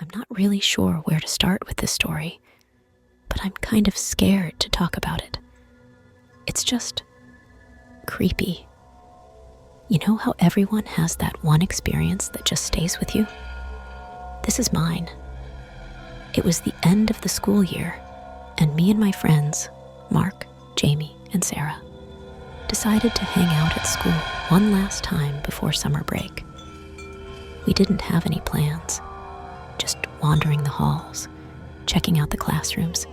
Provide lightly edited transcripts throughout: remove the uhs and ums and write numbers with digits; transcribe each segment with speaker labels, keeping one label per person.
Speaker 1: I'm not really sure where to start with this story, but I'm kind of scared to talk about it. It's just creepy. You know how everyone has that one experience that just stays with you? This is mine. It was the end of the school year, and me and my friends, Mark, Jamie, and Sarah, decided to hang out at school one last time before summer break. We didn't have any plans, just wandering the halls, checking out the classrooms,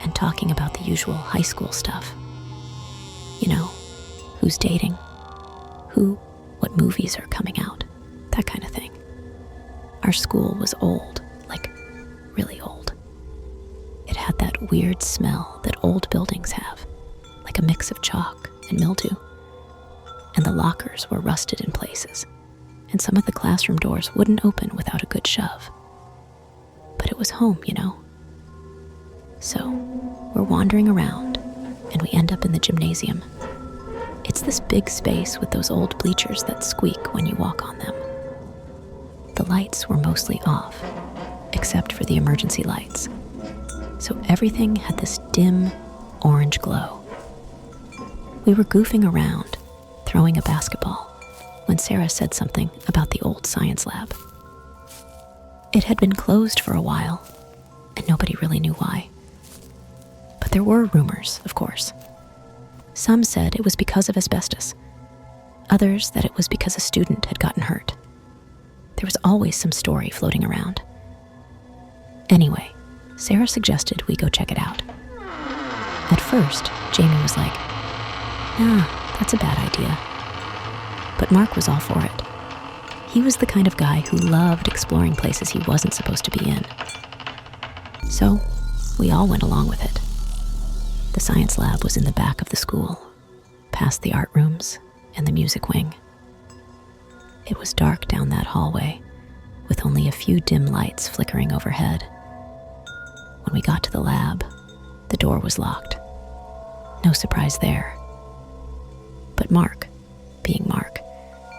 Speaker 1: and talking about the usual high school stuff. You know, who's dating, what movies are coming out, that kind of thing. Our school was old, like really old. It had that weird smell that old buildings have, like a mix of chalk and mildew. And the lockers were rusted in places, and some of the classroom doors wouldn't open without a good shove. But it was home, you know. So, we're wandering around, and we end up in the gymnasium. It's this big space with those old bleachers that squeak when you walk on them. The lights were mostly off, except for the emergency lights. So everything had this dim, orange glow. We were goofing around, throwing a basketball, when Sarah said something about the old science lab. It had been closed for a while, and nobody really knew why. But there were rumors, of course. Some said it was because of asbestos. Others that it was because a student had gotten hurt. There was always some story floating around. Anyway, Sarah suggested we go check it out. At first, Jamie was like, "Nah, that's a bad idea." But Mark was all for it. He was the kind of guy who loved exploring places he wasn't supposed to be in. So, we all went along with it. The science lab was in the back of the school, past the art rooms and the music wing. It was dark down that hallway, with only a few dim lights flickering overhead. When we got to the lab, the door was locked. No surprise there. But Mark, being Mark,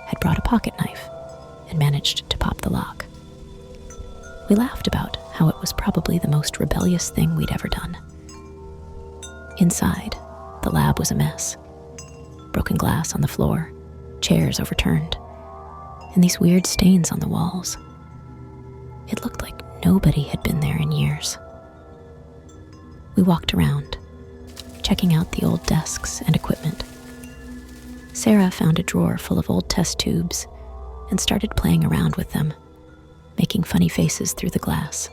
Speaker 1: had brought a pocket knife and managed to pop the lock. We laughed about how it was probably the most rebellious thing we'd ever done. Inside, the lab was a mess. Broken glass on the floor, chairs overturned, and these weird stains on the walls. It looked like nobody had been there in years. We walked around, checking out the old desks and equipment. Sarah found a drawer full of old test tubes and started playing around with them, making funny faces through the glass.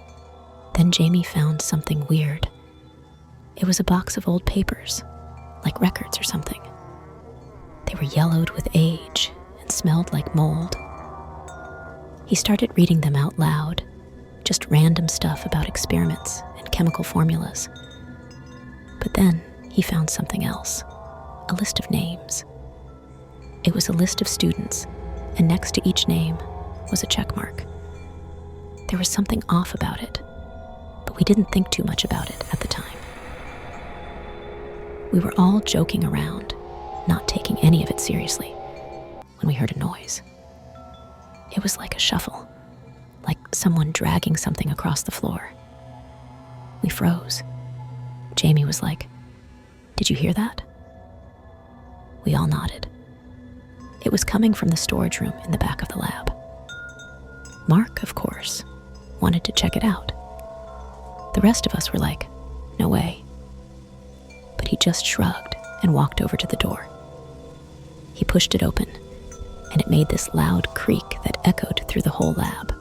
Speaker 1: Then Jamie found something weird. It was a box of old papers, like records or something. They were yellowed with age and smelled like mold. He started reading them out loud, just random stuff about experiments and chemical formulas. But then he found something else, a list of names. It was a list of students, and next to each name was a check mark. There was something off about it, but we didn't think too much about it at the time. We were all joking around, not taking any of it seriously, when we heard a noise. It was like a shuffle, like someone dragging something across the floor. We froze. Jamie was like, "Did you hear that?" We all nodded. It was coming from the storage room in the back of the lab. Mark, of course, wanted to check it out. The rest of us were like, "No way." But he just shrugged and walked over to the door. He pushed it open, and it made this loud creak that echoed through the whole lab.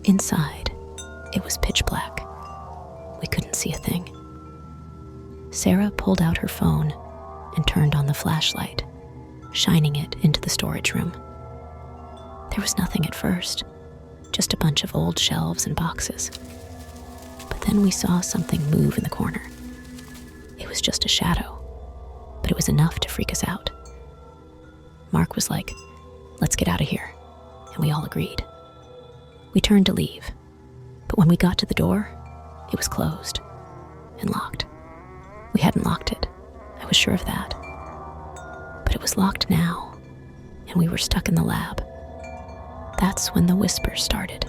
Speaker 1: Inside, it was pitch black. We couldn't see a thing. Sarah pulled out her phone and turned on the flashlight, shining it into the storage room. There was nothing at first, just a bunch of old shelves and boxes. But then we saw something move in the corner. It was just a shadow, but it was enough to freak us out. Mark was like, "Let's get out of here," and we all agreed. We turned to leave, but when we got to the door, it was closed and locked. We hadn't locked it, I was sure of that. But it was locked now, and we were stuck in the lab. That's when the whispers started.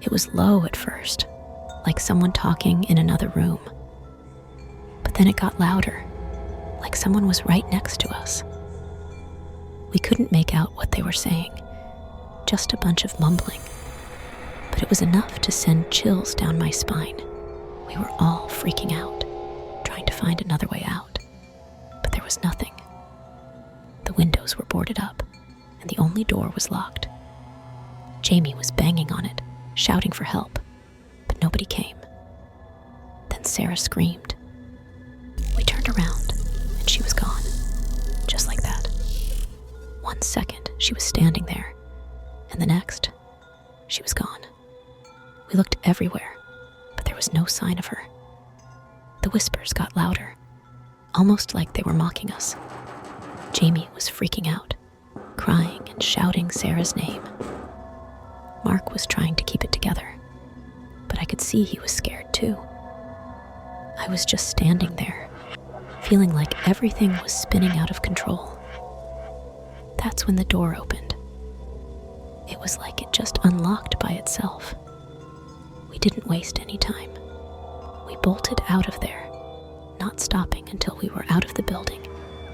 Speaker 1: It was low at first, like someone talking in another room. But then it got louder, like someone was right next to us. We couldn't make out what they were saying, just a bunch of mumbling. But it was enough to send chills down my spine. We were all freaking out, trying to find another way out. But there was nothing. The windows were boarded up, and the only door was locked. Jamie was banging on it, shouting for help, but nobody came. Then Sarah screamed. We turned around, and she was gone, just like that. 1 second, she was standing there, and the next, she was gone. We looked everywhere, but there was no sign of her. The whispers got louder, almost like they were mocking us. Jamie was freaking out, crying and shouting Sarah's name. Mark was trying to keep it together, but I could see he was scared too. I was just standing there, feeling like everything was spinning out of control. That's when the door opened. It was like it just unlocked by itself. We didn't waste any time. We bolted out of there, not stopping until we were out of the building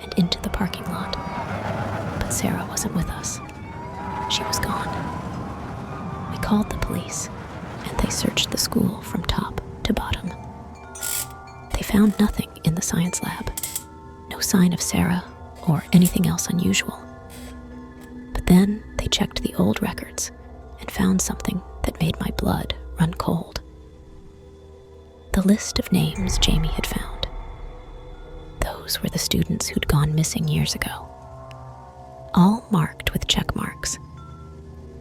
Speaker 1: and into the parking lot. But Sarah wasn't with us. She was gone. We called the police, and they searched the school from top to bottom. They found nothing in the science lab, no sign of Sarah or anything else unusual. But then they checked the old records and found something that made my blood run cold. The list of names Jamie had found. Those were the students who'd gone missing years ago, all marked with check marks,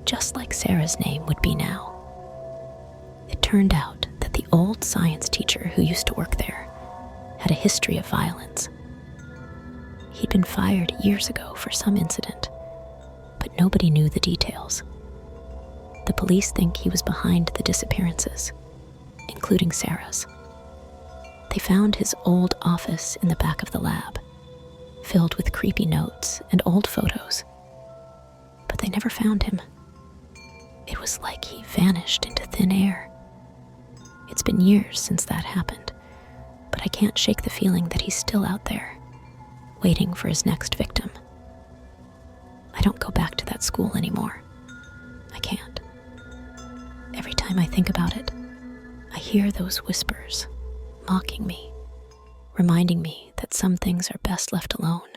Speaker 1: just like Sarah's name would be now. It turned out that the old science teacher who used to work there had a history of violence. He'd been fired years ago for some incident, but nobody knew the details. The police think he was behind the disappearances, including Sarah's. They found his old office in the back of the lab, filled with creepy notes and old photos. But they never found him. It was like he vanished into thin air. It's been years since that happened, but I can't shake the feeling that he's still out there, waiting for his next victim. I don't go back to that school anymore. I can't. Every time I think about it, I hear those whispers, mocking me, reminding me that some things are best left alone.